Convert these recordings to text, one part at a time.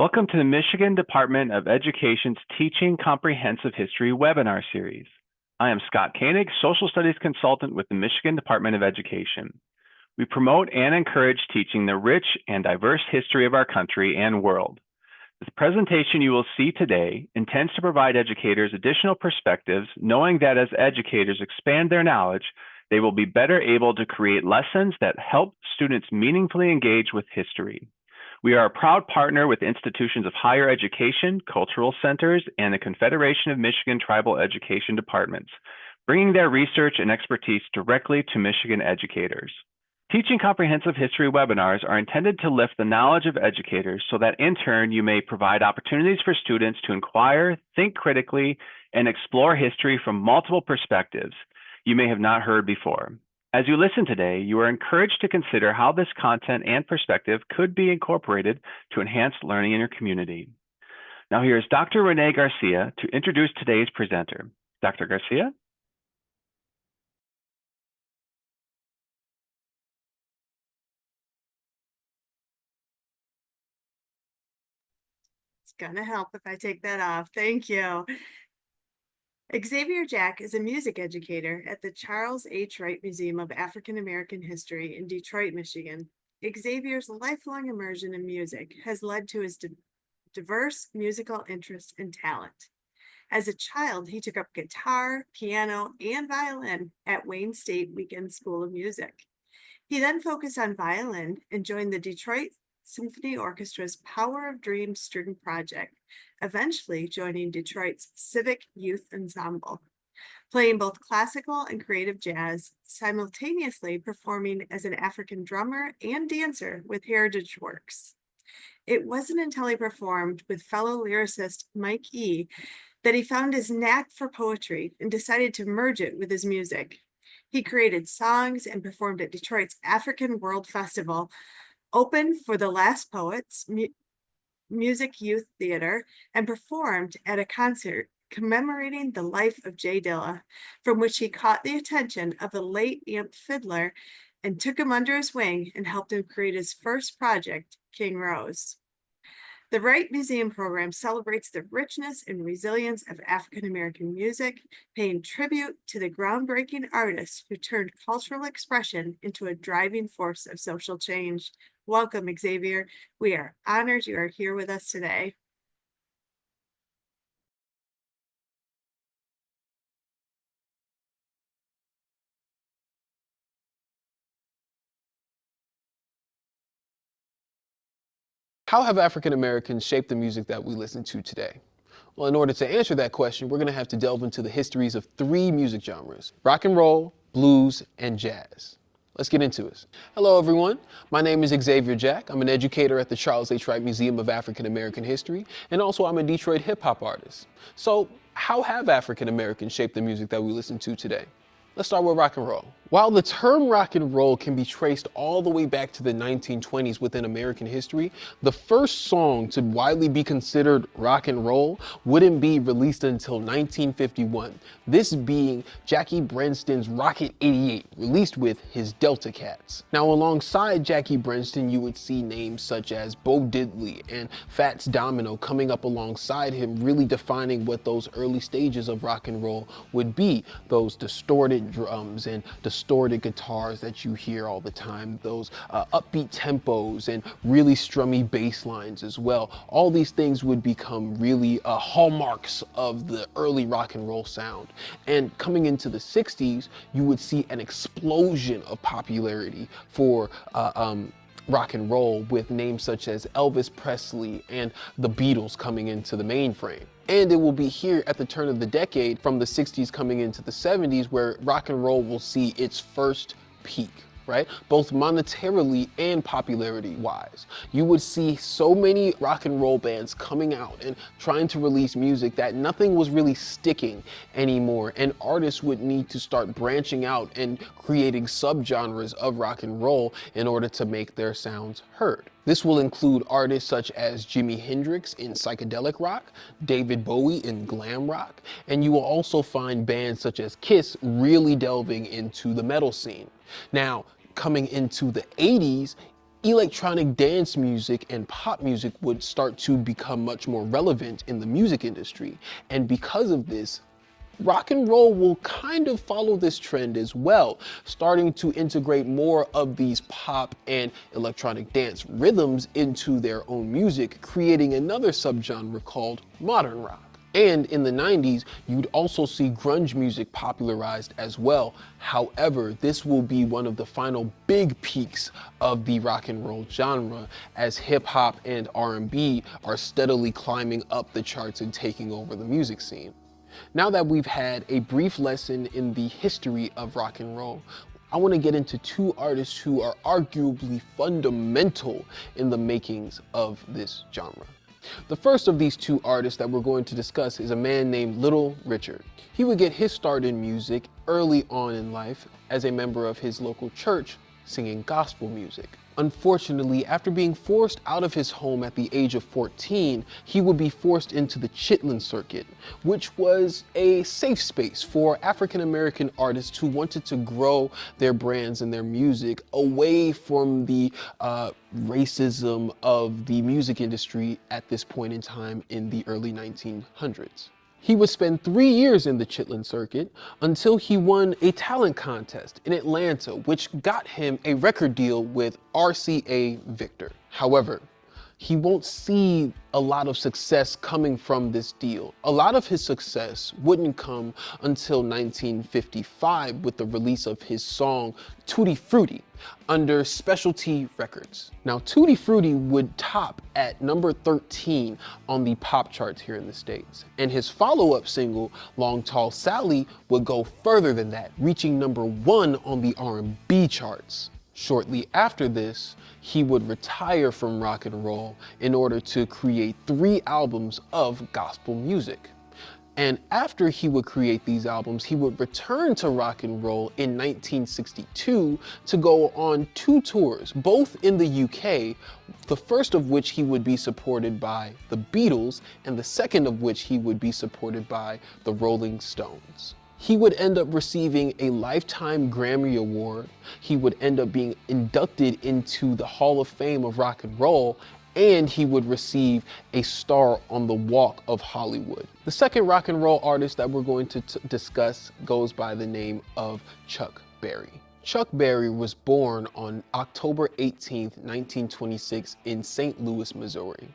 Welcome to the Michigan Department of Education's Teaching Comprehensive History webinar series. I am Scott Koenig, Social Studies Consultant with the Michigan Department of Education. We promote and encourage teaching the rich and diverse history of our country and world. This presentation you will see today intends to provide educators additional perspectives, knowing that as educators expand their knowledge, they will be better able to create lessons that help students meaningfully engage with history. We are a proud partner with institutions of higher education, cultural centers, and the Confederation of Michigan Tribal Education Departments, bringing their research and expertise directly to Michigan educators. Teaching comprehensive history webinars are intended to lift the knowledge of educators so that in turn you may provide opportunities for students to inquire, think critically, and explore history from multiple perspectives you may have not heard before. As you listen today, you are encouraged to consider how this content and perspective could be incorporated to enhance learning in your community. Now here is Dr. Renee Garcia to introduce today's presenter. Dr. Garcia? It's gonna help if I take that off. Thank you. Xavier Jack is a music educator at the Charles H. Wright Museum of African American History in Detroit, Michigan. Xavier's lifelong immersion in music has led to his diverse musical interests and talent. As a child, he took up guitar, piano, and violin at Wayne State Weekend School of Music. He then focused on violin and joined the Detroit Symphony Orchestra's Power of Dreams student project, eventually joining Detroit's Civic Youth Ensemble, playing both classical and creative jazz, simultaneously performing as an African drummer and dancer with Heritage Works. It wasn't until he performed with fellow lyricist Mike E. that he found his knack for poetry and decided to merge it with his music. He created songs and performed at Detroit's African World Festival, opened for the Last Poets Music Youth Theater, and performed at a concert commemorating the life of Jay Dilla, from which he caught the attention of the late amp fiddler and took him under his wing and helped him create his first project, King Rose. The Wright Museum program celebrates the richness and resilience of African American music, paying tribute to the groundbreaking artists who turned cultural expression into a driving force of social change. Welcome, Xavier. We are honored you are here with us today. How have African Americans shaped the music that we listen to today? Well, in order to answer that question, we're going to have to delve into the histories of three music genres: rock and roll, blues, and jazz. Let's get into it. Hello, everyone. My name is Xavier Jack. I'm an educator at the Charles H. Wright Museum of African American History, and also I'm a Detroit hip hop artist. So, how have African Americans shaped the music that we listen to today? Let's start with rock and roll. While the term rock and roll can be traced all the way back to the 1920s within American history, the first song to widely be considered rock and roll wouldn't be released until 1951, this being Jackie Brenston's Rocket 88, released with his Delta Cats. Now, alongside Jackie Brenston, you would see names such as Bo Diddley and Fats Domino coming up alongside him, really defining what those early stages of rock and roll would be. Those distorted drums and distorted guitars that you hear all the time, those upbeat tempos and really strummy bass lines as well. All these things would become really hallmarks of the early rock and roll sound. And coming into the 60s, you would see an explosion of popularity for rock and roll, with names such as Elvis Presley and the Beatles coming into the mainframe. And it will be here at the turn of the decade, from the 60s coming into the 70s, where rock and roll will see its first peak, right? Both monetarily and popularity wise. You would see so many rock and roll bands coming out and trying to release music that nothing was really sticking anymore, and artists would need to start branching out and creating subgenres of rock and roll in order to make their sounds heard. This will include artists such as Jimi Hendrix in psychedelic rock, David Bowie in glam rock, and you will also find bands such as Kiss really delving into the metal scene. Now, coming into the 80s, Electronic dance music and pop music would start to become much more relevant in the music industry. And because of this, rock and roll will kind of follow this trend as well, starting to integrate more of these pop and electronic dance rhythms into their own music, creating another subgenre called modern rock. And in the 90s, you'd also see grunge music popularized as well. However, this will be one of the final big peaks of the rock and roll genre, as hip hop and R&B are steadily climbing up the charts and taking over the music scene. Now that we've had a brief lesson in the history of rock and roll, I want to get into two artists who are arguably fundamental in the makings of this genre. The first of these two artists that we're going to discuss is a man named Little Richard. He would get his start in music early on in life as a member of his local church singing gospel music. Unfortunately, after being forced out of his home at the age of 14, he would be forced into the Chitlin circuit, which was a safe space for African American artists who wanted to grow their brands and their music away from the racism of the music industry at this point in time in the early 1900s. He would spend 3 years in the Chitlin circuit until he won a talent contest in Atlanta, which got him a record deal with RCA Victor. However, he won't see a lot of success coming from this deal. A lot of his success wouldn't come until 1955 with the release of his song Tutti Frutti under Specialty Records. Now, Tutti Frutti would top at number 13 on the pop charts here in the States. And his follow-up single, Long Tall Sally, would go further than that, reaching number 1 on the R&B charts. Shortly after this, he would retire from rock and roll in order to create 3 albums of gospel music. And after he would create these albums, he would return to rock and roll in 1962 to go on 2 tours, both in the UK, the first of which he would be supported by the Beatles, and the second of which he would be supported by the Rolling Stones. He would end up receiving a Lifetime Grammy Award. He would end up being inducted into the Hall of Fame of Rock and Roll, and he would receive a star on the Walk of Hollywood. The second rock and roll artist that we're going to discuss goes by the name of Chuck Berry. Chuck Berry was born on October 18th, 1926 in St. Louis, Missouri.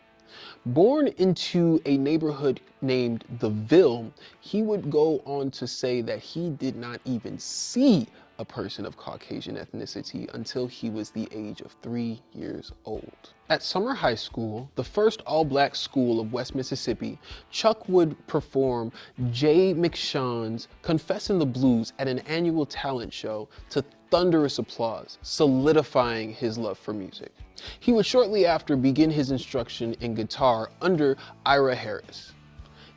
Born into a neighborhood named The Ville, he would go on to say that he did not even see a person of Caucasian ethnicity until he was the age of 3 years old. At Summer High School, the first all-black school of West Mississippi, Chuck would perform Jay McShann's Confessin' the Blues at an annual talent show to thunderous applause, solidifying his love for music. He would shortly after begin his instruction in guitar under Ira Harris.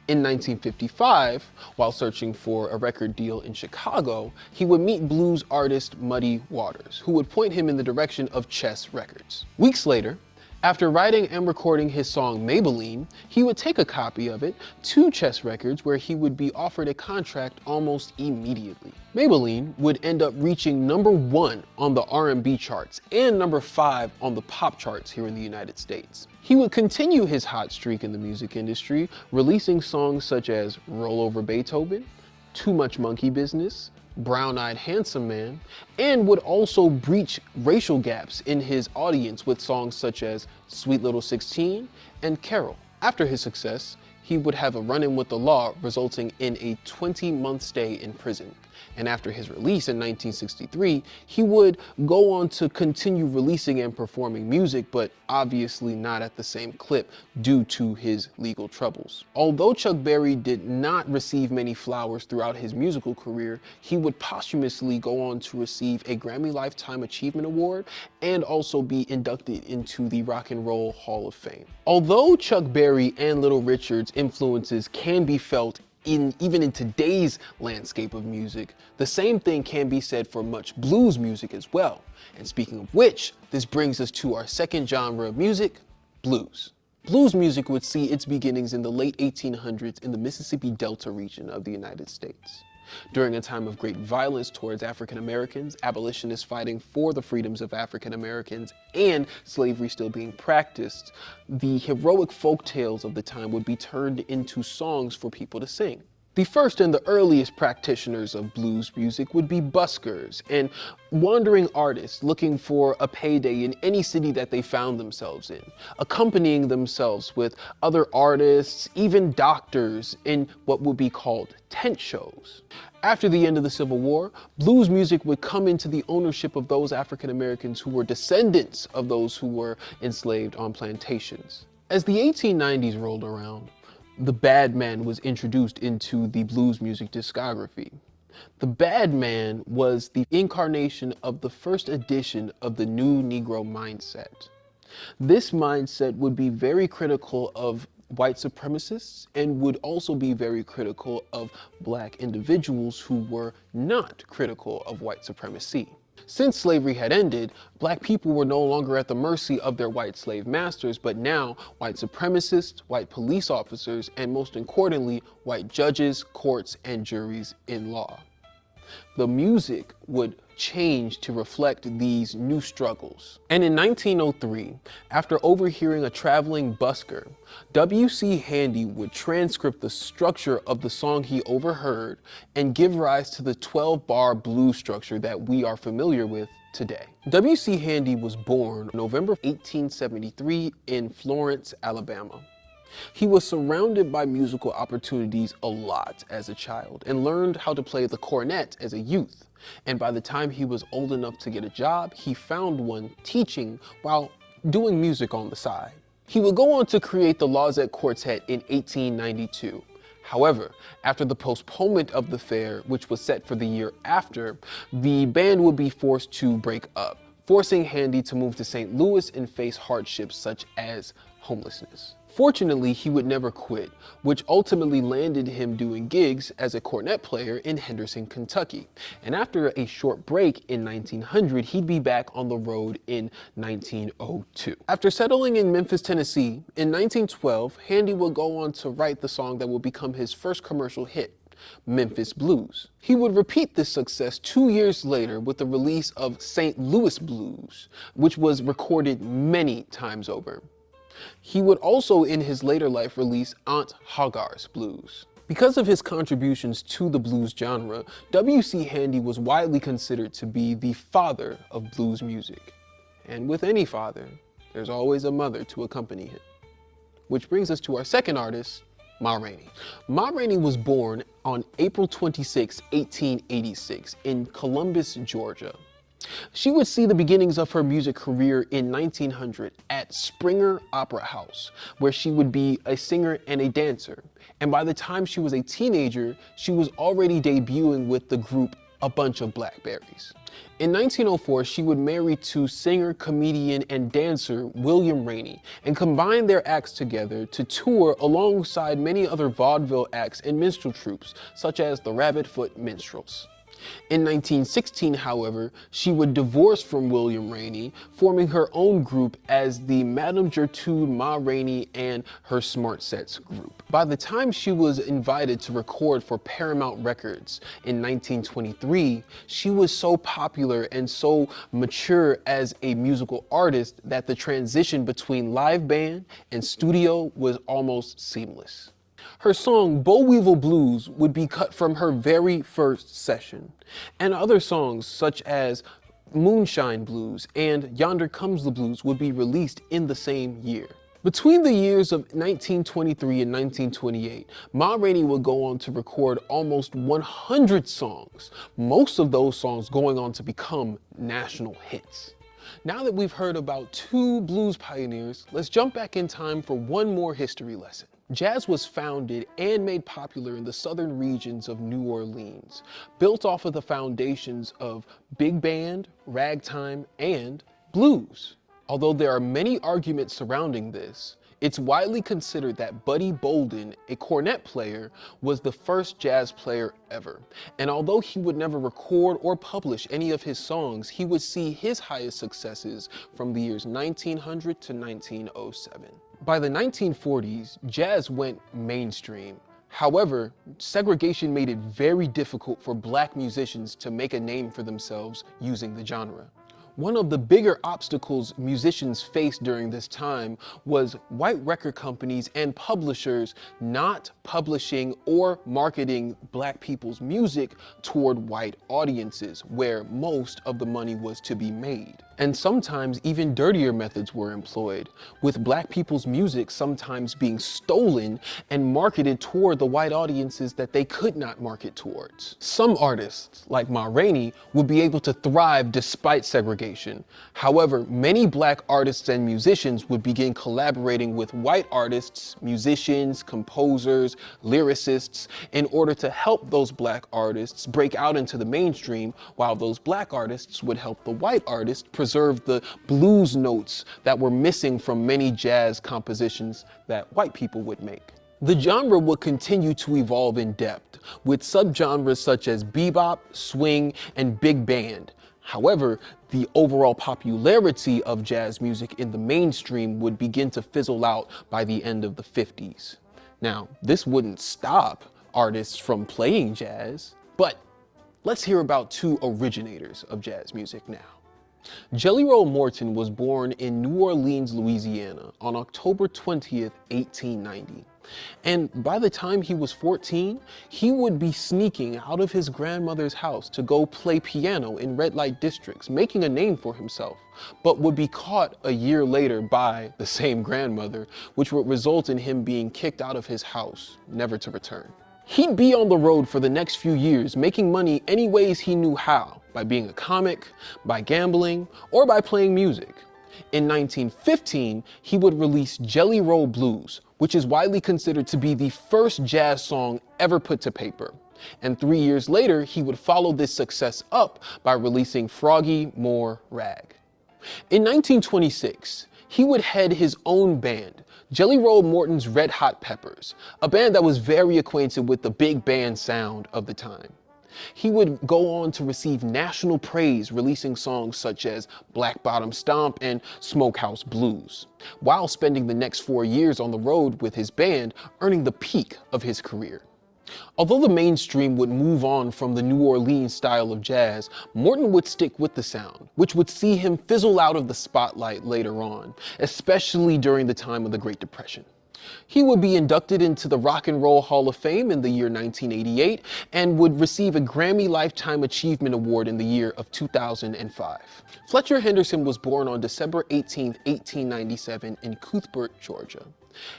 In 1955, while searching for a record deal in Chicago, he would meet blues artist Muddy Waters, who would point him in the direction of Chess Records. Weeks later, after writing and recording his song Maybelline, he would take a copy of it to Chess Records, where he would be offered a contract almost immediately. Maybelline would end up reaching number 1 on the R&B charts and number 5 on the pop charts here in the United States. He would continue his hot streak in the music industry, releasing songs such as Roll Over Beethoven, Too Much Monkey Business, Brown-Eyed Handsome Man, and would also breach racial gaps in his audience with songs such as Sweet Little 16 and Carol. After his success, he would have a run-in with the law, resulting in a 20-month stay in prison. And after his release in 1963, he would go on to continue releasing and performing music, but obviously not at the same clip due to his legal troubles. Although Chuck Berry did not receive many flowers throughout his musical career, he would posthumously go on to receive a Grammy Lifetime Achievement Award and also be inducted into the Rock and Roll Hall of Fame. Although Chuck Berry and Little Richard's influences can be felt even in today's landscape of music, the same thing can be said for much blues music as well. And speaking of which, this brings us to our second genre of music, blues. Blues music would see its beginnings in the late 1800s in the Mississippi Delta region of the United States. During a time of great violence towards African Americans, abolitionists fighting for the freedoms of African Americans, and slavery still being practiced, the heroic folk tales of the time would be turned into songs for people to sing. The first and the earliest practitioners of blues music would be buskers and wandering artists looking for a payday in any city that they found themselves in, accompanying themselves with other artists, even doctors, in what would be called tent shows. After the end of the Civil War, blues music would come into the ownership of those African Americans who were descendants of those who were enslaved on plantations. As the 1890s rolled around, the Bad Man was introduced into the blues music discography. The Bad Man was the incarnation of the first edition of the New Negro mindset. This mindset would be very critical of white supremacists and would also be very critical of black individuals who were not critical of white supremacy. Since slavery had ended, black people were no longer at the mercy of their white slave masters, but now white supremacists, white police officers, and most importantly, white judges, courts, and juries in law. The music would change to reflect these new struggles. And in 1903, after overhearing a traveling busker, W.C. Handy would transcript the structure of the song he overheard and give rise to the 12-bar blues structure that we are familiar with today. W.C. Handy was born November 1873 in Florence, Alabama. He was surrounded by musical opportunities a lot as a child and learned how to play the cornet as a youth. And by the time he was old enough to get a job, he found one teaching while doing music on the side. He would go on to create the Lawzette Quartet in 1892. However, after the postponement of the fair, which was set for the year after, the band would be forced to break up, forcing Handy to move to St. Louis and face hardships such as homelessness. Fortunately, he would never quit, which ultimately landed him doing gigs as a cornet player in Henderson, Kentucky. And after a short break in 1900, he'd be back on the road in 1902. After settling in Memphis, Tennessee, in 1912, Handy would go on to write the song that would become his first commercial hit, Memphis Blues. He would repeat this success 2 years later with the release of St. Louis Blues, which was recorded many times over. He would also in his later life release Aunt Hagar's Blues. Because of his contributions to the blues genre, W.C. Handy was widely considered to be the father of blues music. And with any father, there's always a mother to accompany him. Which brings us to our second artist, Ma Rainey. Ma Rainey was born on April 26, 1886 in Columbus, Georgia. She would see the beginnings of her music career in 1900 at Springer Opera House, where she would be a singer and a dancer. And by the time she was a teenager, she was already debuting with the group A Bunch of Blackberries. In 1904, she would marry to singer, comedian, and dancer William Rainey and combine their acts together to tour alongside many other vaudeville acts and minstrel troupes, such as the Rabbitfoot Minstrels. In 1916, however, she would divorce from William Rainey, forming her own group as the Madame Gertrude Ma Rainey and her Smart Sets group. By the time she was invited to record for Paramount Records in 1923, she was so popular and so mature as a musical artist that the transition between live band and studio was almost seamless. Her song Boll Weevil Blues would be cut from her very first session, and other songs such as Moonshine Blues and Yonder Comes the Blues would be released in the same year. Between the years of 1923 and 1928, Ma Rainey would go on to record almost 100 songs, most of those songs going on to become national hits. Now that we've heard about two blues pioneers, let's jump back in time for one more history lesson. Jazz was founded and made popular in the southern regions of New Orleans, built off of the foundations of big band, ragtime, and blues. Although there are many arguments surrounding this, it's widely considered that Buddy Bolden, a cornet player, was the first jazz player ever. And although he would never record or publish any of his songs, he would see his highest successes from the years 1900 to 1907. By the 1940s, jazz went mainstream. However, segregation made it very difficult for Black musicians to make a name for themselves using the genre. One of the bigger obstacles musicians faced during this time was white record companies and publishers not publishing or marketing Black people's music toward white audiences, where most of the money was to be made. And sometimes even dirtier methods were employed, with Black people's music sometimes being stolen and marketed toward the white audiences that they could not market towards. Some artists, like Ma Rainey, would be able to thrive despite segregation. However, many Black artists and musicians would begin collaborating with white artists, musicians, composers, lyricists, in order to help those Black artists break out into the mainstream, while those Black artists would help the white artists preserve the blues notes that were missing from many jazz compositions that white people would make. The genre would continue to evolve in depth, with subgenres such as bebop, swing, and big band. However, the overall popularity of jazz music in the mainstream would begin to fizzle out by the end of the 50s. Now, this wouldn't stop artists from playing jazz, but let's hear about two originators of jazz music now. Jelly Roll Morton was born in New Orleans, Louisiana on October 20th, 1890. And by the time he was 14, he would be sneaking out of his grandmother's house to go play piano in red light districts, making a name for himself, but would be caught a year later by the same grandmother, which would result in him being kicked out of his house, never to return. He'd be on the road for the next few years, making money any ways he knew how, by being a comic, by gambling, or by playing music. In 1915, he would release Jelly Roll Blues, which is widely considered to be the first jazz song ever put to paper. And 3 years later, he would follow this success up by releasing Froggy More Rag. In 1926, he would head his own band, Jelly Roll Morton's Red Hot Peppers, a band that was very acquainted with the big band sound of the time. He would go on to receive national praise, releasing songs such as Black Bottom Stomp and Smokehouse Blues, while spending the next 4 years on the road with his band, earning the peak of his career. Although the mainstream would move on from the New Orleans style of jazz, Morton would stick with the sound, which would see him fizzle out of the spotlight later on, especially during the time of the Great Depression. He would be inducted into the Rock and Roll Hall of Fame in the year 1988 and would receive a Grammy Lifetime Achievement Award in the year of 2005. Fletcher Henderson was born on December 18, 1897 in Cuthbert, Georgia.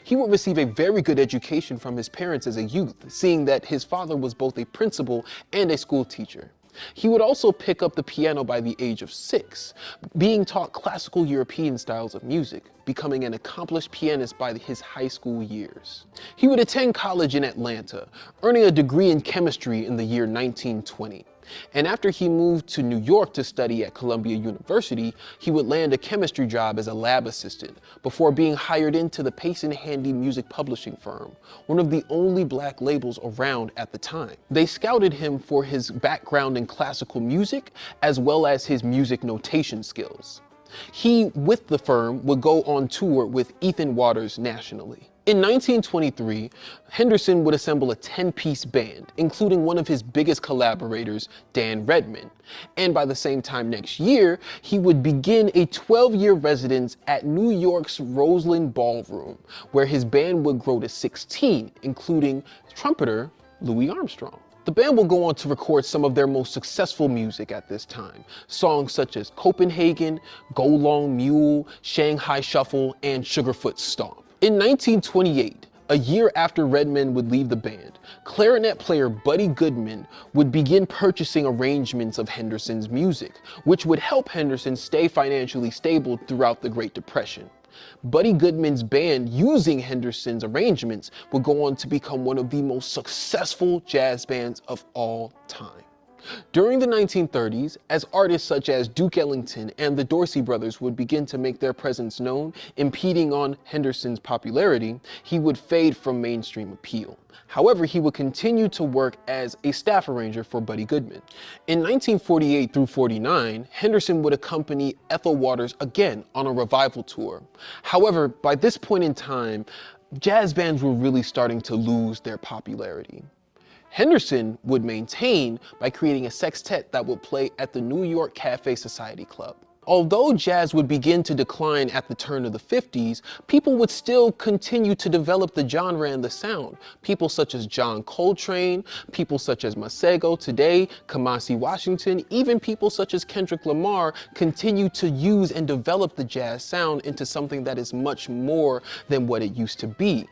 He would receive a very good education from his parents as a youth, seeing that his father was both a principal and a school teacher. He would also pick up the piano by the age of 6, being taught classical European styles of music, becoming an accomplished pianist by his high school years. He would attend college in Atlanta, earning a degree in chemistry in the year 1920. And after he moved to New York to study at Columbia University, he would land a chemistry job as a lab assistant before being hired into the Pace and Handy music publishing firm, one of the only Black labels around at the time. They scouted him for his background in classical music as well as his music notation skills. He, with the firm, would go on tour with Ethan Waters nationally. In 1923, Henderson would assemble a 10-piece band, including one of his biggest collaborators, Dan Redmond. And by the same time next year, he would begin a 12-year residence at New York's Roseland Ballroom, where his band would grow to 16, including trumpeter Louis Armstrong. The band will go on to record some of their most successful music at this time, songs such as Copenhagen, Go Long Mule, Shanghai Shuffle, and Sugarfoot Stomp. In 1928, a year after Redmond would leave the band, clarinet player Buddy Goodman would begin purchasing arrangements of Henderson's music, which would help Henderson stay financially stable throughout the Great Depression. Buddy Goodman's band, using Henderson's arrangements, would go on to become one of the most successful jazz bands of all time. During the 1930s, as artists such as Duke Ellington and the Dorsey brothers would begin to make their presence known, impeding on Henderson's popularity, he would fade from mainstream appeal. However, he would continue to work as a staff arranger for Buddy Goodman. In 1948 through 49, Henderson would accompany Ethel Waters again on a revival tour. However, by this point in time, jazz bands were really starting to lose their popularity. Henderson would maintain by creating a sextet that would play at the New York Cafe Society Club. Although jazz would begin to decline at the turn of the 50s, people would still continue to develop the genre and the sound. People such as John Coltrane, people such as Masego today, Kamasi Washington, even people such as Kendrick Lamar continue to use and develop the jazz sound into something that is much more than what it used to be.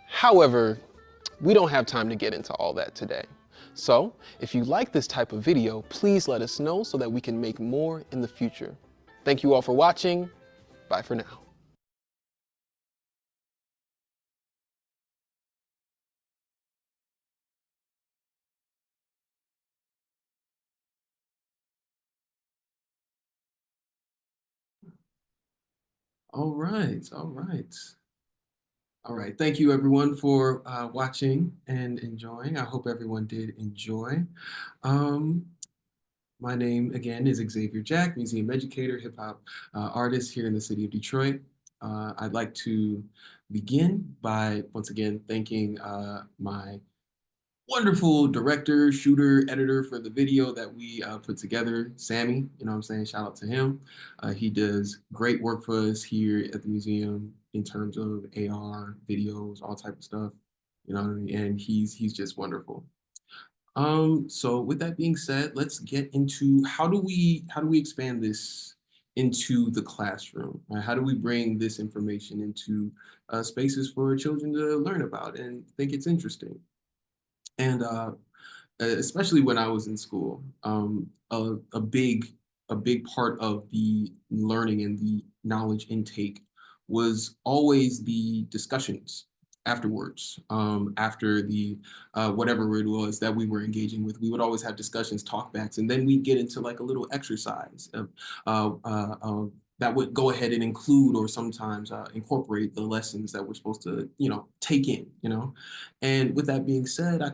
However, we don't have time to get into all that today. So, if you like this type of video, please let us know so that we can make more in the future. Thank you all for watching. Bye for now. All right, all right. All right, thank you everyone for watching and enjoying. I hope everyone did enjoy. My name again is Xavier Jack, museum educator, hip hop artist here in the city of Detroit. I'd like to begin by once again thanking my wonderful director, shooter, editor for the video that we put together, Sammy. You know what I'm saying? Shout out to him. He does great work for us here at the museum in terms of AR, videos, all type of stuff. You know what I mean? And he's just wonderful. So with that being said, let's get into how do we expand this into the classroom? Right? How do we bring this information into spaces for children to learn about and think it's interesting? And especially when I was in school, a big part of the learning and the knowledge intake was always the discussions afterwards, after the whatever it was that we were engaging with. We would always have discussions, talkbacks, and then we'd get into like a little exercise of that would go ahead and include or sometimes incorporate the lessons that we're supposed to, take in, And with that being said, I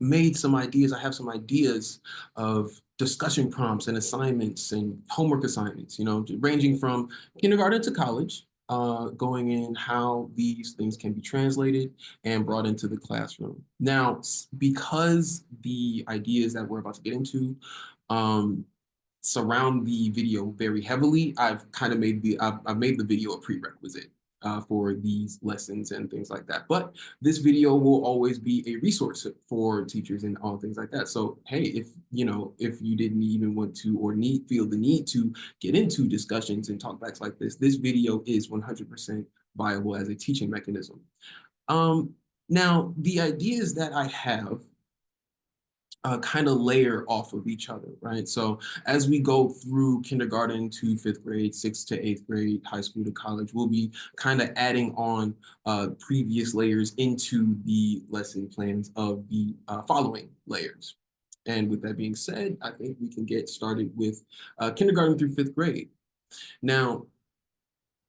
made some ideas. I have some ideas of discussion prompts and assignments and homework assignments, ranging from kindergarten to college, going in how these things can be translated and brought into the classroom. Now, because the ideas that we're about to get into surround the video very heavily, I've made the video a prerequisite for these lessons and things like that. But this video will always be a resource for teachers and all things like that. So hey, if you didn't even want to or feel the need to get into discussions and talkbacks like this video is 100% viable as a teaching mechanism. Now, the ideas that I have kind of layer off of each other, right? So as we go through kindergarten to 5th grade, 6th to 8th grade, high school to college, we'll be kind of adding on previous layers into the lesson plans of the following layers. And with that being said, I think we can get started with kindergarten through 5th grade. Now,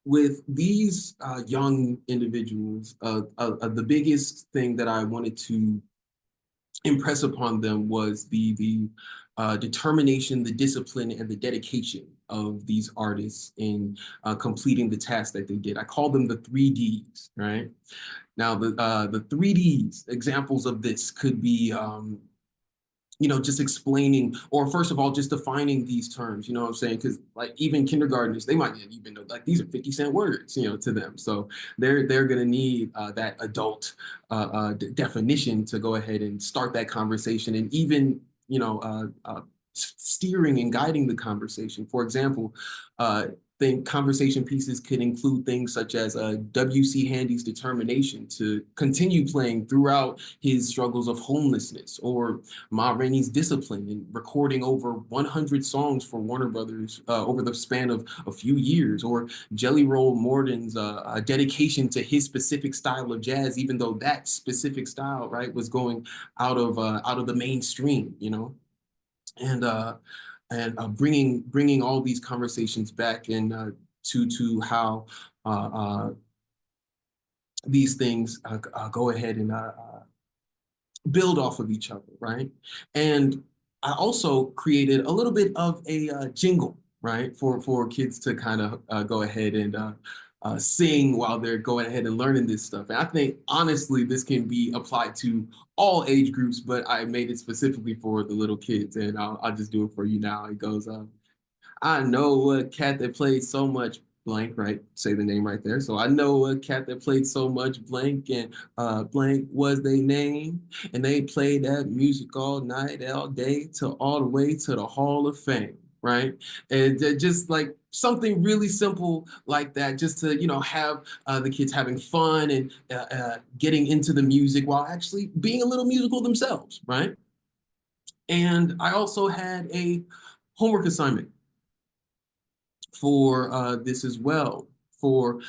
with these young individuals, the biggest thing that I wanted to impress upon them was the determination, the discipline, and the dedication of these artists in completing the task that they did. I call them the 3Ds, right? Now, the 3Ds, examples of this could be just explaining, or first of all, just defining these terms, you know what I'm saying? Because like even kindergartners, they might not even know, like these are 50-cent words, to them. So they're gonna need that adult definition to go ahead and start that conversation and even, steering and guiding the conversation. For example, think conversation pieces could include things such as W.C. Handy's determination to continue playing throughout his struggles of homelessness, or Ma Rainey's discipline in recording over 100 songs for Warner Brothers over the span of a few years, or Jelly Roll Morton's dedication to his specific style of jazz, even though that specific style, right, was going out of the mainstream, and bringing all these conversations back and to how these things go ahead and build off of each other, right? And I also created a little bit of a jingle, right, for kids to kind of go ahead and sing while they're going ahead and learning this stuff. And I think honestly, this can be applied to all age groups, but I made it specifically for the little kids, and I'll just do it for you now. It goes, I know a cat that played so much blank, right? Say the name right there. So I know a cat that played so much blank, and blank was their name. And they played that music all night, all day, till all the way to the Hall of Fame, right? And just like something really simple like that, just to, you know, have the kids having fun and getting into the music while actually being a little musical themselves, right? And I also had a homework assignment for this as well. For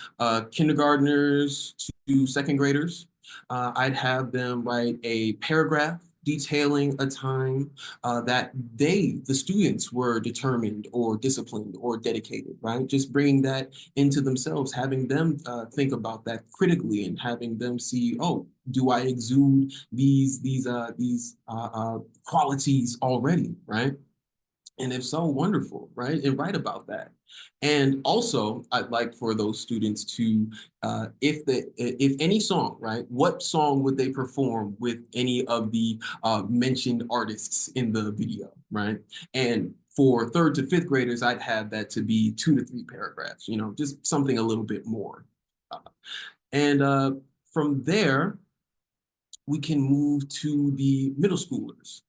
kindergartners to second graders, I'd have them write a paragraph detailing a time that they, the students, were determined or disciplined or dedicated, right? Just bringing that into themselves, having them think about that critically, and having them see, oh, do I exude these qualities already, right? And if so, wonderful, right? And write about that. And also, I'd like for those students to, if any song, right? What song would they perform with any of the mentioned artists in the video, right? And for third to fifth graders, I'd have that to be 2 to 3 paragraphs, you know, just something a little bit more. And from there, we can move to the middle schoolers.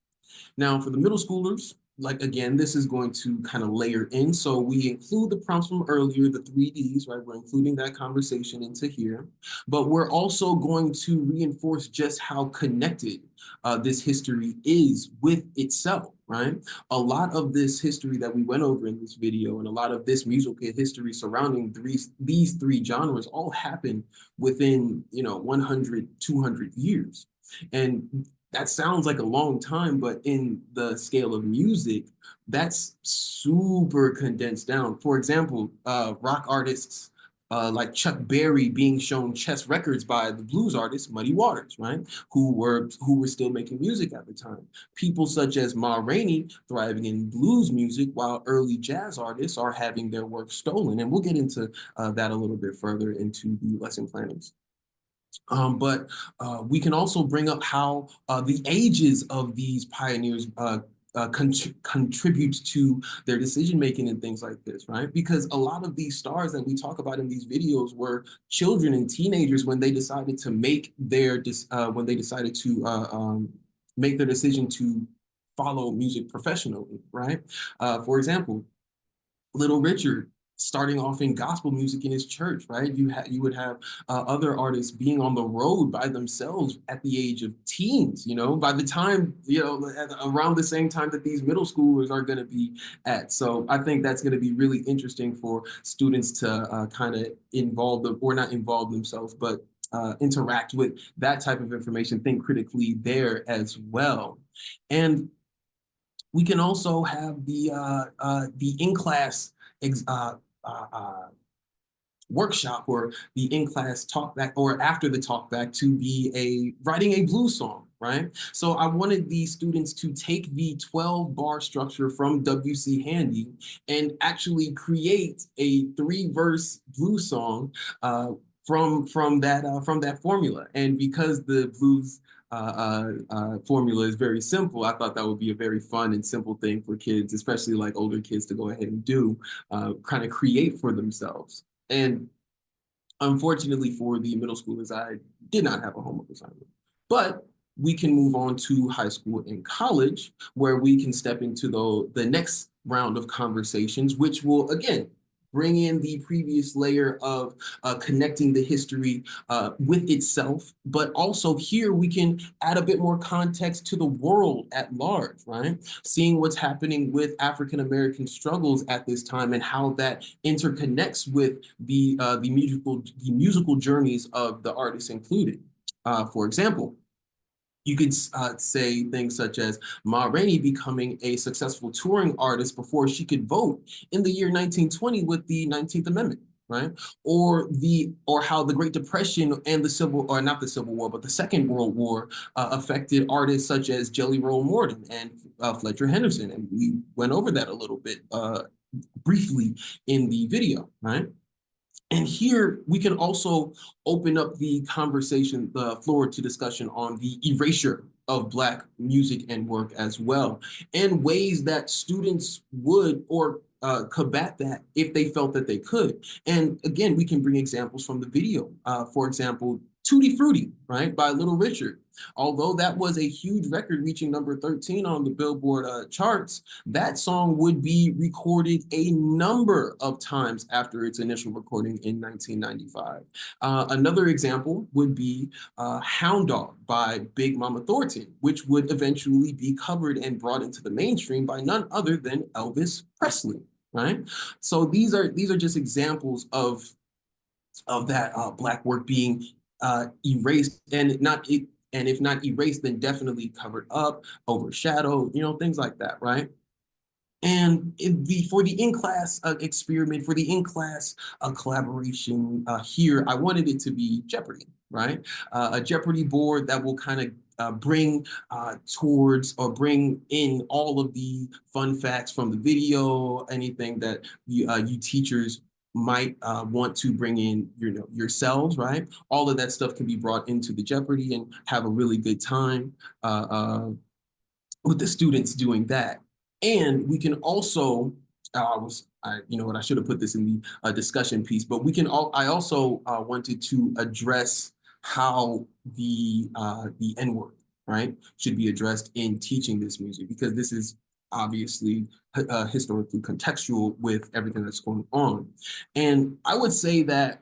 Now, for the middle schoolers, like, again, this is going to kind of layer in. So we include the prompts from earlier, the 3Ds, right? We're including that conversation into here, but we're also going to reinforce just how connected this history is with itself, right? A lot of this history that we went over in this video, and a lot of this musical history surrounding these three genres all happened within, you know, 100, 200 years. And that sounds like a long time, but in the scale of music, that's super condensed down. For example, rock artists like Chuck Berry being shown chess records by the blues artist Muddy Waters, right? Who were still making music at the time. People such as Ma Rainey thriving in blues music, while early jazz artists are having their work stolen. And we'll get into that a little bit further into the lesson plannings. But we can also bring up how the ages of these pioneers contribute to their decision making and things like this, right? Because a lot of these stars that we talk about in these videos were children and teenagers when they decided to make their make their decision to follow music professionally, right? For example, Little Richard starting off in gospel music in his church, right? You would have other artists being on the road by themselves at the age of teens, you know, by the time, you know, around the same time that these middle schoolers are going to be at. So I think that's going to be really interesting for students to kind of involve them, or not involve themselves, but interact with that type of information, think critically there as well. And we can also have the in-class workshop, or the in-class talkback, or after the talkback, to be writing a blues song, right? So I wanted these students to take the 12-bar structure from W.C. Handy and actually create a 3-verse blues song from that formula. And because the blues formula is very simple, I thought that would be a very fun and simple thing for kids, especially like older kids, to go ahead and do, kind of create for themselves. And unfortunately for the middle schoolers, I did not have a homework assignment. But we can move on to high school and college, where we can step into the next round of conversations, which will, again, bring in the previous layer of connecting the history with itself. But also here we can add a bit more context to the world at large, right? Seeing what's happening with African-American struggles at this time, and how that interconnects with the musical journeys of the artists included. For example, you could say things such as Ma Rainey becoming a successful touring artist before she could vote in the year 1920 with the 19th Amendment, right? Or how the Great Depression and not the Civil War, but the Second World War affected artists such as Jelly Roll Morton and Fletcher Henderson. And we went over that a little bit briefly in the video, right? And here we can also open up the conversation, the floor to discussion on the erasure of Black music and work as well, and ways that students would or combat that if they felt that they could. And again, we can bring examples from the video. For example, Tutti Frutti, right, by Little Richard. Although that was a huge record reaching number 13 on the Billboard charts, that song would be recorded a number of times after its initial recording in 1995. Another example would be Hound Dog by Big Mama Thornton, which would eventually be covered and brought into the mainstream by none other than Elvis Presley, right? So these are just examples of that Black work being erased, and not it, and if not erased, then definitely covered up, overshadowed, things like that, right? And for the in-class experiment, for the in-class collaboration here, I wanted it to be Jeopardy, right? A Jeopardy board that will kind of bring towards or bring in all of the fun facts from the video, anything that you teachers might want to bring in yourselves, right? All of that stuff can be brought into the Jeopardy and have a really good time with the students doing that. And we can also, I should have put this in the discussion piece, but I also wanted to address how the N-word, right, should be addressed in teaching this music, because this is obviously historically contextual with everything that's going on. And I would say that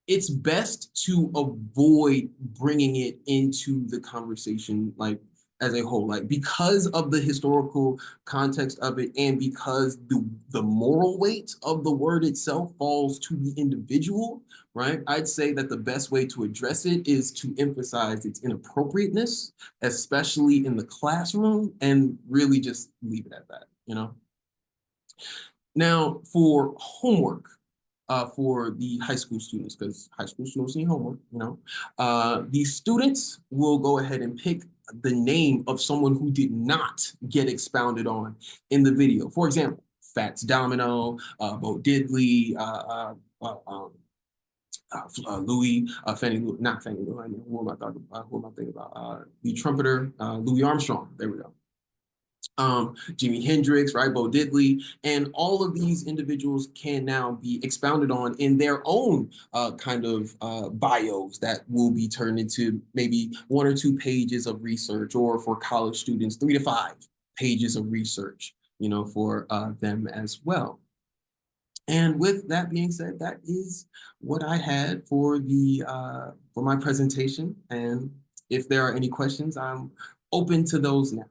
it's best to avoid bringing it into the conversation, like, as a whole, like, because of the historical context of it, and because the moral weight of the word itself falls to the individual, right? I'd say that the best way to address it is to emphasize its inappropriateness, especially in the classroom, and really just leave it at that, Now, for homework, for the high school students, because high school students need homework, the students will go ahead and pick the name of someone who did not get expounded on in the video. For example, Fats Domino, Bo Diddley, Louis, not Fannie Lou, who am I thinking about? The trumpeter, Louis Armstrong, there we go. Jimi Hendrix, right, Bo Diddley, and all of these individuals can now be expounded on in their own kind of bios that will be turned into maybe 1 or 2 pages of research, or for college students, 3 to 5 pages of research, for them as well. And with that being said, that is what I had for for my presentation. And if there are any questions, I'm open to those now.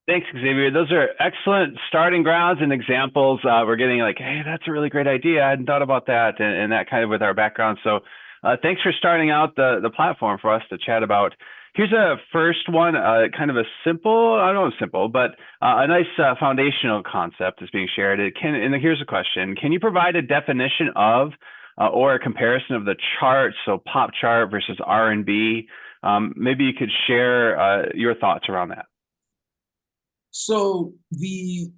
Thanks, Xavier. Those are excellent starting grounds and examples. We're getting like, hey, that's a really great idea. I hadn't thought about that, and that kind of with our background. So thanks for starting out the platform for us to chat about. Here's a first one, kind of a simple, I don't know, simple, but a nice foundational concept is being shared. And here's a question. Can you provide a definition of or a comparison of the chart, so pop chart versus R&B? Maybe you could share your thoughts around that. So the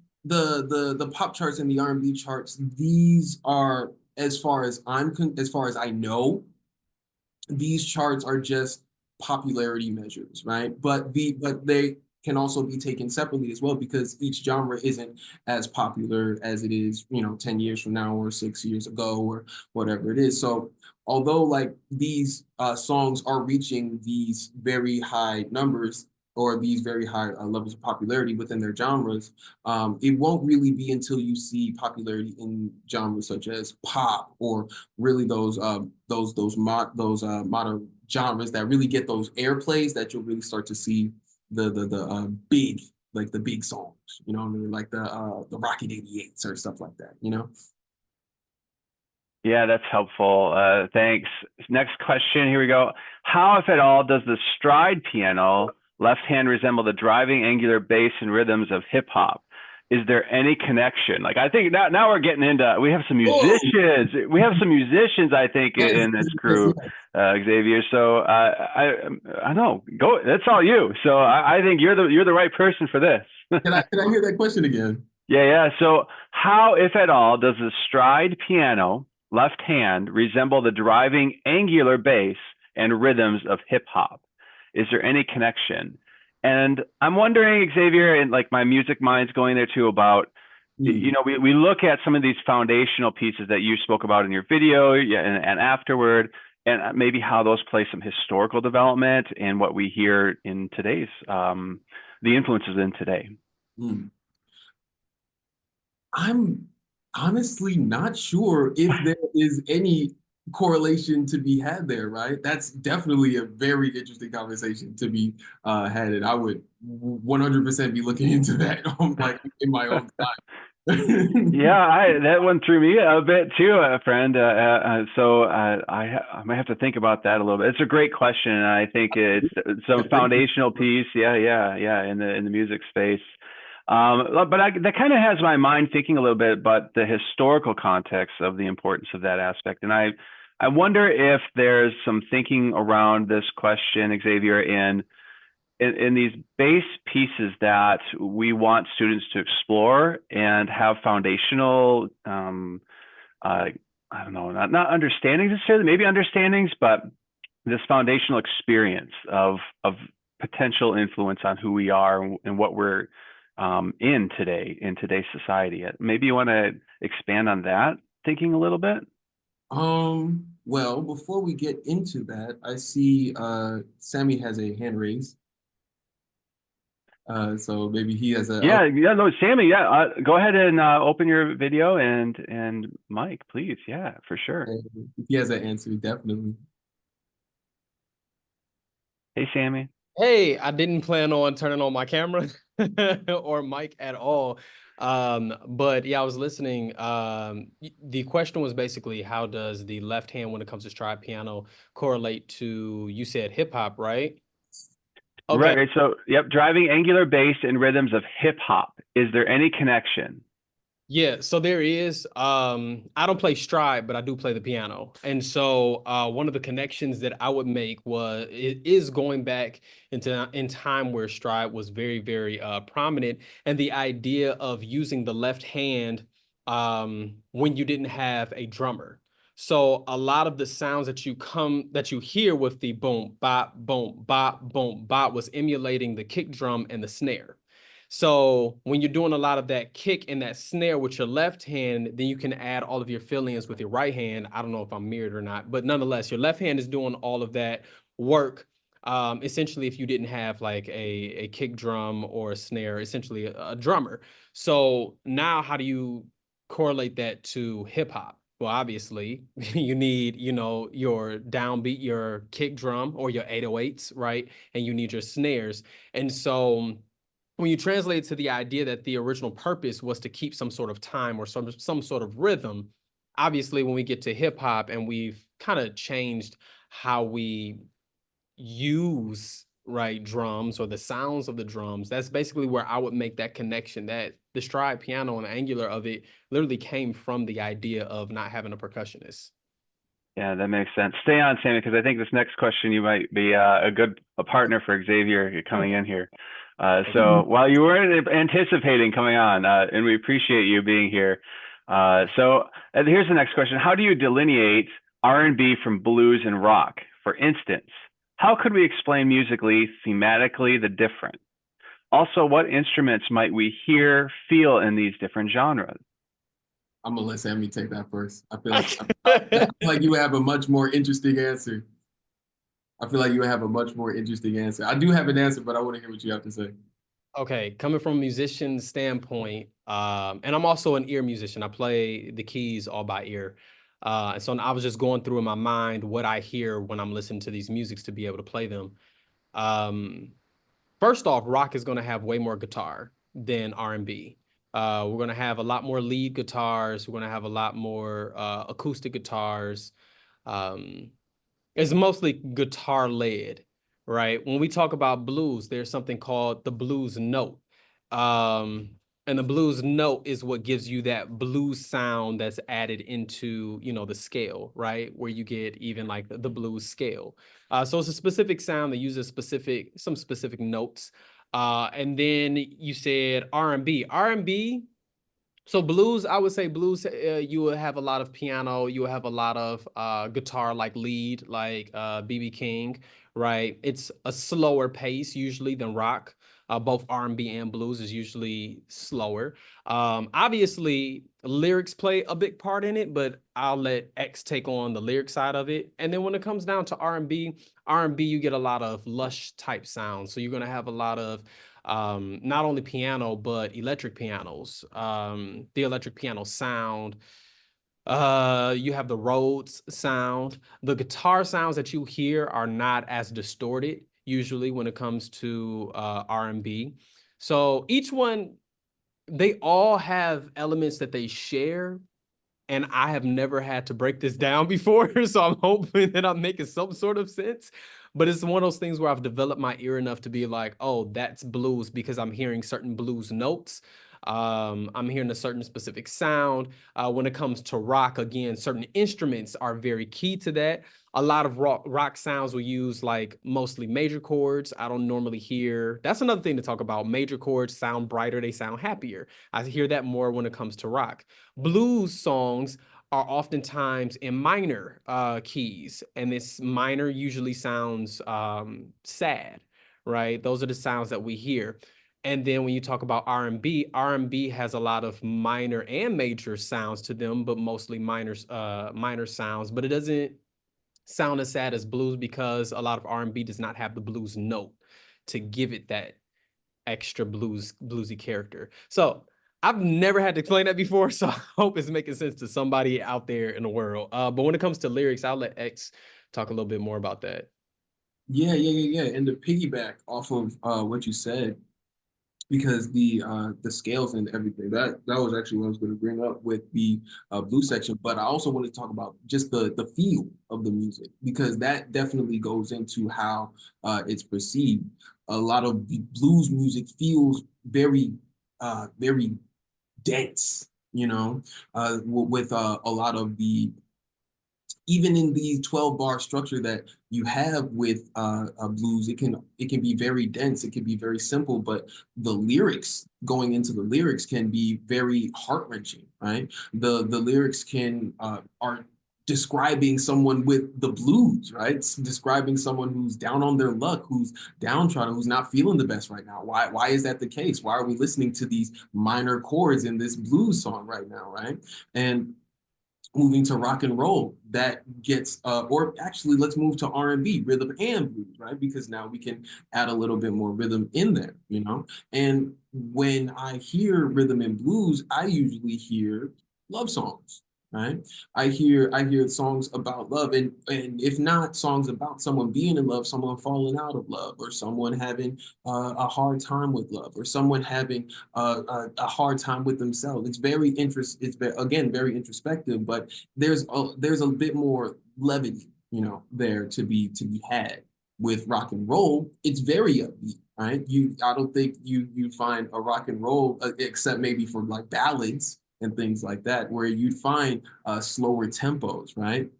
pop charts and the R&B charts, these are, as far as I know, these charts are just popularity measures, right? But they can also be taken separately as well, because each genre isn't as popular as it is, 10 years from now or 6 years ago or whatever it is. So although like these songs are reaching these very high numbers, or these very high levels of popularity within their genres, it won't really be until you see popularity in genres such as pop, or really those modern genres that really get those airplays, that you'll really start to see the big, like the big songs, what I mean, like the Rocket 88s or stuff like that, Yeah, that's helpful. Thanks. Next question. Here we go. How, if at all, does the stride piano left hand resemble the driving angular bass and rhythms of hip hop? Is there any connection? Like, I think now we're getting into, we have some musicians. We have some musicians, I think, in this crew, Xavier. So I know, go. That's all you. So I think you're the right person for this. Can I hear that question again? Yeah. So how, if at all, does the stride piano left hand resemble the driving angular bass and rhythms of hip hop? Is there any connection? And I'm wondering, Xavier, and like my music mind's going there too about, Hmm. we look at some of these foundational pieces that you spoke about in your video, yeah, and afterward, and maybe how those play some historical development and what we hear in today's, the influences in today. Hmm. I'm honestly not sure if there is any correlation to be had there, right? That's definitely a very interesting conversation to be had, and I would 100% be looking into that like in my own time. Yeah, that one threw me a bit too, friend. So I might have to think about that a little bit. It's a great question, and I think it's some foundational piece. Yeah, in the music space. But that kind of has my mind thinking a little bit about the historical context of the importance of that aspect, and I wonder if there's some thinking around this question, Xavier, in these base pieces that we want students to explore and have foundational, I don't know, not understandings necessarily, maybe understandings, but this foundational experience of potential influence on who we are and what we're in today's society. Maybe you want to expand on that thinking a little bit. Well, before we get into that, I see Sammy has a hand raised. So maybe he has a Yeah, no, Sammy, yeah, go ahead and open your video and Mike, please, yeah, for sure. he has an answer, definitely. Hey, Sammy. Hey, I didn't plan on turning on my camera or mic at all. But yeah, I was listening. The question was basically, how does the left hand when it comes to stride piano correlate to, you said hip hop, right? Okay. Right. So, yep, driving angular bass and rhythms of hip hop. Is there any connection? Yeah, so there is. I don't play stride, but I do play the piano. And so one of the connections that I would make is going back in time where stride was very, very prominent, and the idea of using the left hand when you didn't have a drummer. So a lot of the sounds that you hear with the boom, bop, boom, bop was emulating the kick drum and the snare. So when you're doing a lot of that kick and that snare with your left hand, then you can add all of your fillings with your right hand. I don't know if I'm mirrored or not, but nonetheless, your left hand is doing all of that work. Essentially, if you didn't have like a kick drum or a snare, essentially a drummer. So now how do you correlate that to hip hop? Well, obviously, you need, your downbeat, your kick drum or your 808s, right? And you need your snares. And so when you translate it to the idea that the original purpose was to keep some sort of time or some sort of rhythm, obviously when we get to hip hop and we've kind of changed how we use right drums or the sounds of the drums, that's basically where I would make that connection that the stride piano and the angular of it literally came from the idea of not having a percussionist. Yeah, that makes sense. Stay on, Sammy, because I think this next question you might be a partner for Xavier coming in here. So while you weren't anticipating coming on, and we appreciate you being here. So here's the next question: how do you delineate R&B from blues and rock? For instance, how could we explain musically, thematically the difference? Also, what instruments might we hear, feel in these different genres? I'm gonna let Sammy take that first. I feel like you have a much more interesting answer. I feel like you have a much more interesting answer. I do have an answer, but I want to hear what you have to say. Okay, coming from a musician standpoint, and I'm also an ear musician. I play the keys all by ear. And so I was just going through in my mind what I hear when I'm listening to these musics to be able to play them. Um, First off, rock is going to have way more guitar than R&B. We're going to have a lot more lead guitars. We're going to have a lot more acoustic guitars. Um, it's mostly guitar led, right? When we talk about blues, there's something called the blues note. Um, and the blues note is what gives you that blues sound that's added into, the scale, right? Where you get even like the blues scale. So it's a specific sound that uses some specific notes. And then you said R&B. R&B So blues, I would say blues, you will have a lot of piano, you will have a lot of guitar like lead, like BB King, right? It's a slower pace usually than rock. Both R&B and blues is usually slower. Obviously, lyrics play a big part in it, but I'll let X take on the lyric side of it. And then when it comes down to R&B, you get a lot of lush type sounds. So you're gonna have a lot of not only piano but electric pianos, the electric piano sound. You have the Rhodes sound. The guitar sounds that you hear are not as distorted usually when it comes to R&B. So each one, they all have elements that they share, and I have never had to break this down before, so I'm hoping that I'm making some sort of sense. But it's one of those things where I've developed my ear enough to be like, oh, that's blues because I'm hearing certain blues notes. I'm hearing a certain specific sound. When it comes to rock, again, certain instruments are very key to that. A lot of rock sounds will use like mostly major chords. I don't normally hear. That's another thing to talk about. Major chords sound brighter. They sound happier. I hear that more when it comes to rock. Blues songs are oftentimes in minor keys, and this minor usually sounds sad, right? Those are the sounds that we hear. And then when you talk about R&B, R&B has a lot of minor and major sounds to them, but mostly minor sounds. But it doesn't sound as sad as blues because a lot of R&B does not have the blues note to give it that extra bluesy character. So I've never had to explain that before, so I hope it's making sense to somebody out there in the world. But when it comes to lyrics, I'll let X talk a little bit more about that. Yeah. And to piggyback off of what you said, because the scales and everything, that was actually what I was going to bring up with the blues section. But I also want to talk about just the feel of the music, because that definitely goes into how it's perceived. A lot of the blues music feels very dense, with a lot of the, even in the 12 bar structure that you have with blues, it can be very dense, it can be very simple, but the lyrics, going into the lyrics, can be very heart-wrenching, right? The lyrics are describing someone with the blues, right? It's describing someone who's down on their luck, who's downtrodden, who's not feeling the best right now. Why is that the case? Why are we listening to these minor chords in this blues song right now, right? And moving to rock and roll, that gets or actually let's move to R&B, rhythm and blues, right? Because now we can add a little bit more rhythm in there, and when I hear rhythm and blues, I usually hear love songs, right? I hear songs about love, and if not songs about someone being in love, someone falling out of love, or someone having a hard time with love, or someone having a hard time with themselves. It's again very introspective, but there's a bit more levity, there to be had. With rock and roll, it's very upbeat, right? I don't think you find a rock and roll, except maybe for like ballads and things like that, where you'd find slower tempos, right?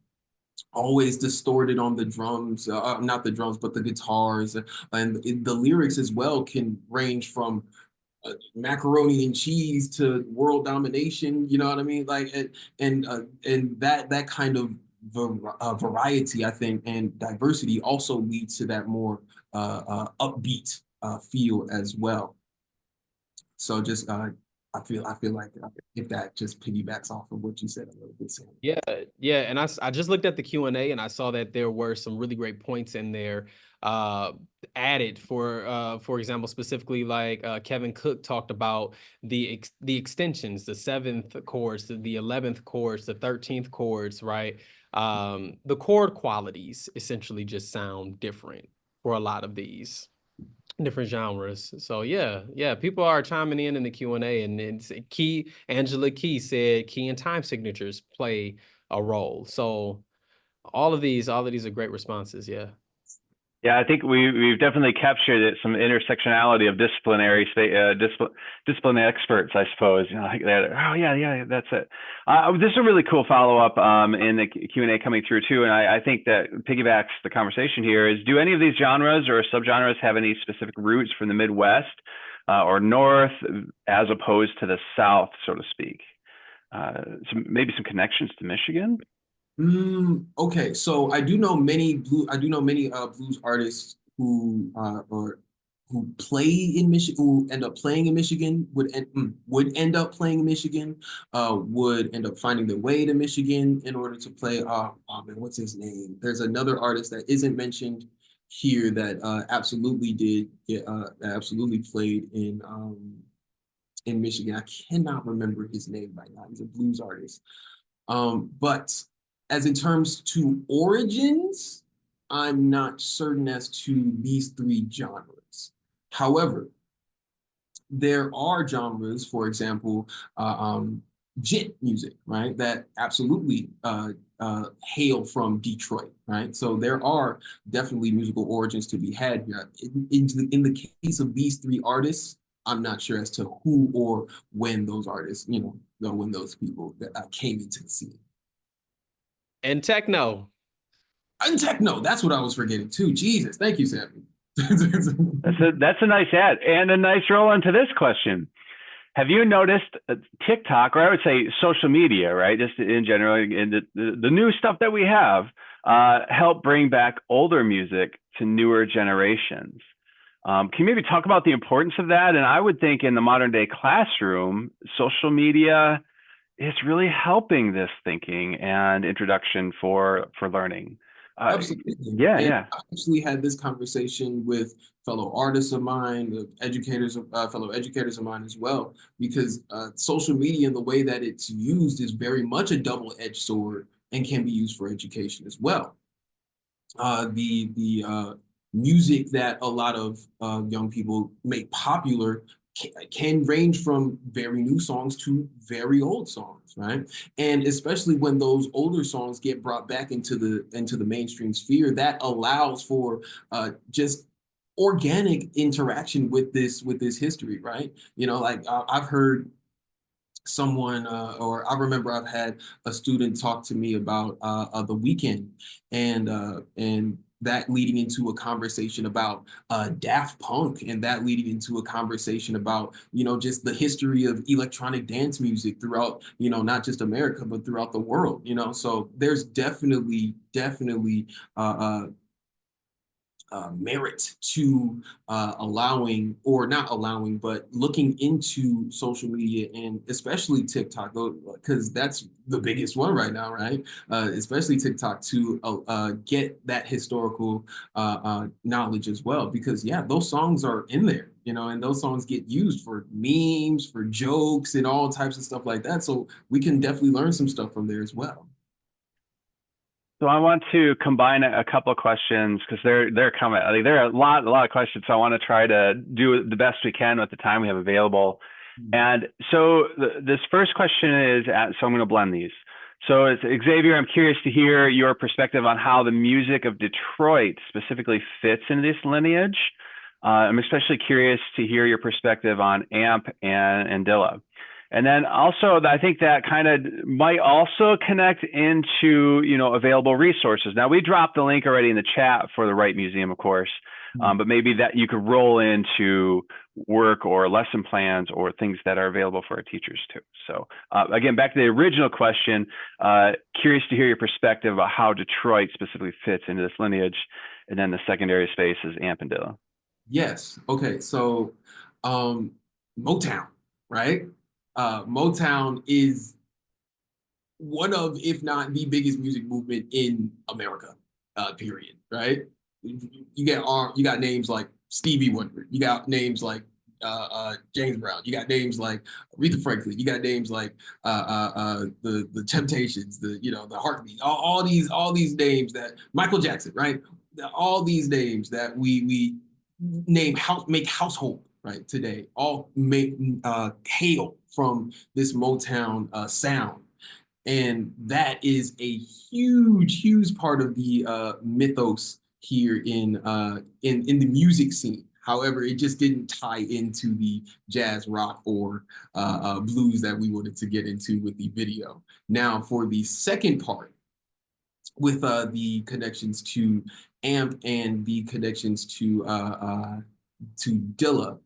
Always distorted on the drums, not the drums, but the guitars, and the lyrics as well can range from macaroni and cheese to world domination. You know what I mean? Like, and that kind of variety, I think, and diversity also leads to that more upbeat feel as well. So just I feel like if that just piggybacks off of what you said a little bit, Sam. Yeah, and I just looked at the Q&A and I saw that there were some really great points in there added for example, specifically like Kevin Cook talked about the extensions, the 7th chords, the 11th chords, the 13th chords, right? The chord qualities essentially just sound different for a lot of these different genres. So yeah, people are chiming in the Q&A, and it's key. Angela Key said key and time signatures play a role. So all of these are great responses. Yeah. Yeah, I think we've definitely captured it, some intersectionality of discipline experts, I suppose. Like that. Oh yeah, that's it. This is a really cool follow up in the Q&A coming through too, and I think that piggybacks the conversation here. Is, do any of these genres or subgenres have any specific roots from the Midwest? or north as opposed to the south, so to speak. So maybe some connections to Michigan. Okay, so I do know many blues artists who or who play in Michigan, who end up playing in Michigan, would end up playing in Michigan, would end up finding their way to Michigan in order to play. Oh man, what's his name? There's another artist that isn't mentioned here that absolutely did get absolutely played in Michigan. I cannot remember his name right now. He's a blues artist. But as in terms to origins, I'm not certain as to these three genres. However, there are genres, for example, jit music, right, that absolutely hail from Detroit, right? So there are definitely musical origins to be had here. In the case of these three artists, I'm not sure as to who or when those artists, when those people came into the scene. And techno. And techno, that's what I was forgetting too. Jesus, thank you, Sammy. That's a nice add and a nice roll into this question. Have you noticed TikTok, or I would say social media, right? Just in general, and the new stuff that we have help bring back older music to newer generations. Can you maybe talk about the importance of that? And I would think in the modern day classroom, social media is really helping this thinking and introduction for learning. Absolutely. Yeah, And yeah. I actually had this conversation with fellow artists of mine, fellow educators of mine as well, because social media and the way that it's used is very much a double-edged sword and can be used for education as well. The music that a lot of young people make popular can range from very new songs to very old songs, right? And especially when those older songs get brought back into the mainstream sphere, that allows for just organic interaction with this history, right? Like I've heard someone or I remember I've had a student talk to me about the weekend and that leading into a conversation about Daft Punk and that leading into a conversation about just the history of electronic dance music throughout not just America but throughout the world. So there's definitely merit to allowing or not allowing, but looking into social media and especially TikTok, because that's the biggest one right now, right? Especially TikTok to get that historical knowledge as well, because yeah, those songs are in there, and those songs get used for memes, for jokes, and all types of stuff like that. So we can definitely learn some stuff from there as well. So I want to combine a couple of questions because they're coming. I think there are a lot of questions. So I want to try to do the best we can with the time we have available. And so this first question is, so I'm going to blend these. So it's Xavier, I'm curious to hear your perspective on how the music of Detroit specifically fits into this lineage. I'm especially curious to hear your perspective on AMP and Dilla. And then also, I think that kind of might also connect into, available resources. Now, we dropped the link already in the chat for the Wright Museum, of course, but maybe that you could roll into work or lesson plans or things that are available for our teachers too. So again, back to the original question, curious to hear your perspective about how Detroit specifically fits into this lineage. And then the secondary space is AMP and Dilla. Yes. Okay. So Motown, right? Motown is one of, if not the biggest music movement in America, period, right? You got names like Stevie Wonder, you got names like James Brown, you got names like Aretha Franklin, you got names like the Temptations, the Heartbeat, all these names that Michael Jackson, right? All these names that we make household right today, all hail from this Motown sound. And that is a huge part of the mythos here in the music scene. However, it just didn't tie into the jazz, rock, or blues that we wanted to get into with the video. Now, for the second part, with the connections to AMP and the connections to Dilla,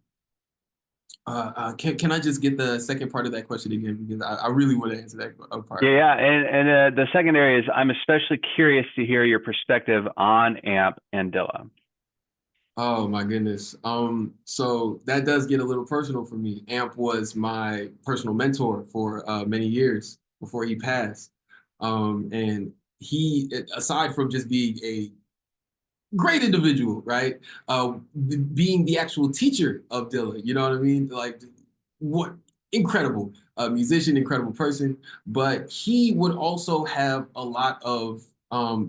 Can I just get the second part of that question again? Because I really want to answer that part. Yeah, and the second area is I'm especially curious to hear your perspective on AMP and Dilla. Oh my goodness. So that does get a little personal for me. Amp was my personal mentor for many years before he passed. And he, aside from just being a great individual, right? Being the actual teacher of Dilla, you know what I mean? Like, what incredible musician, incredible person. But he would also have a lot of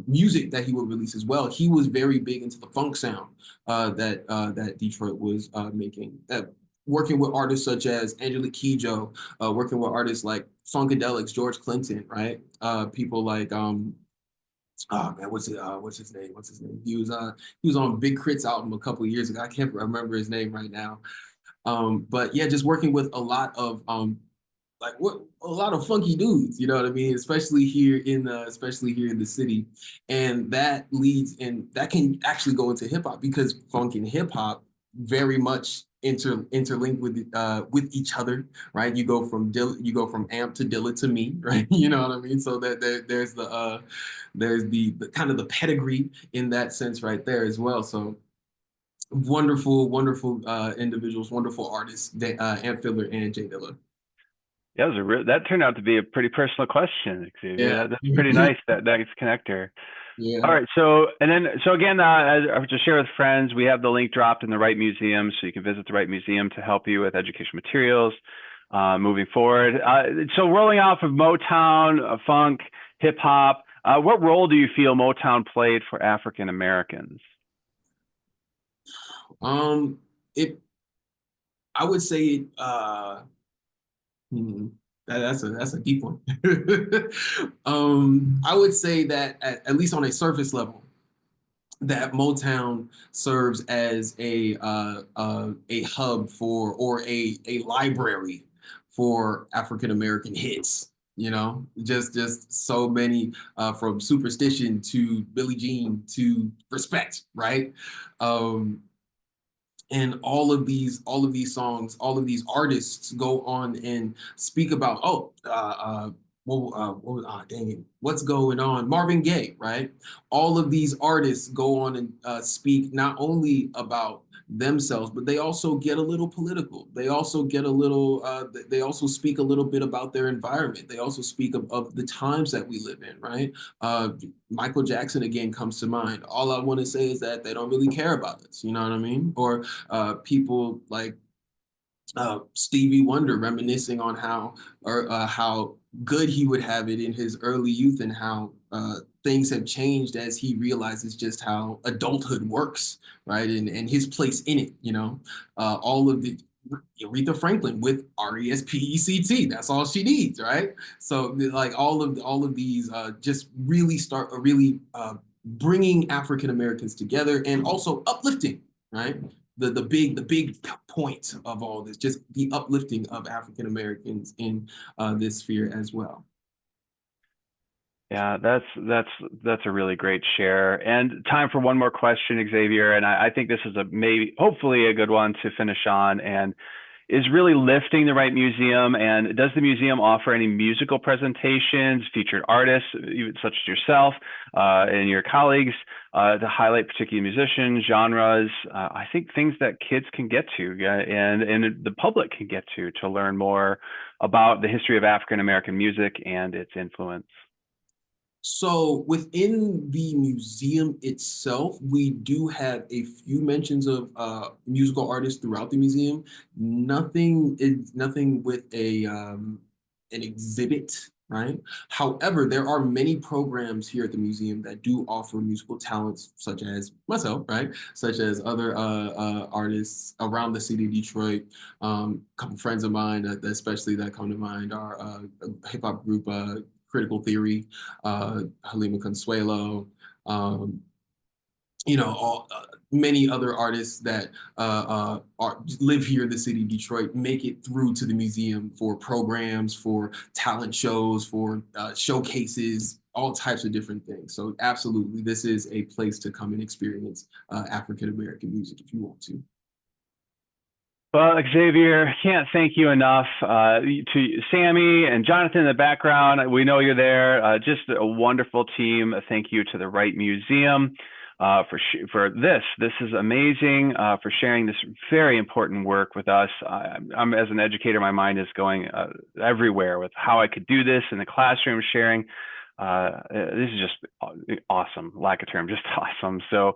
music that he would release as well. He was very big into the funk sound that Detroit was making. Working with artists such as Angelique Kidjo, working with artists like Funkadelics, George Clinton, right? People like oh man, what's his name? What's his name? He was on Big Crit's album a couple of years ago. I can't remember his name right now. But yeah, just working with a lot of like what a lot of funky dudes, you know what I mean? Especially here in the city. And that leads and that can actually go into hip hop because funk and hip hop very much interlinked with each other, right? You go from Amp to Dilla to me, right? You know what I mean? So there's the kind of the pedigree in that sense right there as well. So wonderful individuals, wonderful artists, Amp Fiddler and Jay Dilla. Yeah, that turned out to be a pretty personal question, Xavier. Yeah. That's pretty nice that's connector. Yeah. All right, so again, to share with friends, we have the link dropped in the Wright Museum, so you can visit the Wright Museum to help you with education materials moving forward. So rolling off of Motown, funk, hip hop, what role do you feel Motown played for African Americans? It I would say hmm, that's a deep one. I would say that at least on a surface level, that Motown serves as a hub for or a library for African American hits. You know, just so many from Superstition to Billie Jean to Respect, right? Um, and all of these songs, all of these artists go on and speak about dang it, what's going on, Marvin Gaye, right? All of these artists go on and speak not only about themselves, but they also get a little political. They also get a little they also speak a little bit about their environment. They also speak of the times that we live in, right? uh, Michael Jackson again comes to mind. All I want to say is that they don't really care about us, you know what I mean? Or people like Stevie Wonder reminiscing on how good he would have it in his early youth and how things have changed as he realizes just how adulthood works, right? And his place in it, you know, all of the Aretha Franklin with RESPECT. That's all she needs, right? So like all of these just really start really bringing African Americans together and also uplifting, right? The big point of all this, just the uplifting of African Americans in this sphere as well. Yeah, that's a really great share. And time for one more question, Xavier. And I think this is hopefully a good one to finish on. And is really lifting the Wright Museum. And does the museum offer any musical presentations, featured artists, such as yourself and your colleagues, to highlight particular musicians, genres? I think things that kids can get to and the public can get to learn more about the history of African American music and its influence. So within the museum itself, we do have a few mentions of musical artists throughout the museum. Nothing with an exhibit, right? However, there are many programs here at the museum that do offer musical talents, such as myself, right? Such as other artists around the city of Detroit. A couple friends of mine, especially that come to mind, are a hip hop group, Critical Theory, Halima Consuelo, many other artists that live here in the city of Detroit make it through to the museum for programs, for talent shows, for showcases, all types of different things. So absolutely, this is a place to come and experience African American music if you want to. Well, Xavier, can't thank you enough. To Sammy and Jonathan in the background, we know you're there. Just a wonderful team. Thank you to the Wright Museum for this. This is amazing for sharing this very important work with us. I'm as an educator, my mind is going everywhere with how I could do this in the classroom, sharing. This is just awesome, lack of term, just awesome. So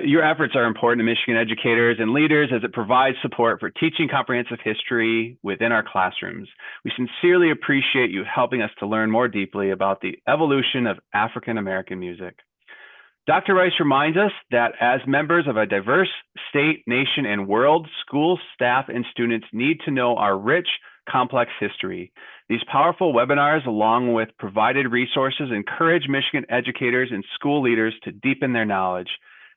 your efforts are important to Michigan educators and leaders as it provides support for teaching comprehensive history within our classrooms. We sincerely appreciate you helping us to learn more deeply about the evolution of African American music. Dr. Rice reminds us that as members of a diverse state, nation, and world, schools, staff, and students need to know our rich, complex history. These powerful webinars, along with provided resources, encourage Michigan educators and school leaders to deepen their knowledge.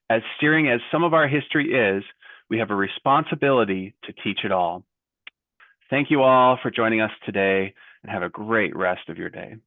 As stirring as some of our history is, we have a responsibility to teach it all. Thank you all for joining us today, and have a great rest of your day.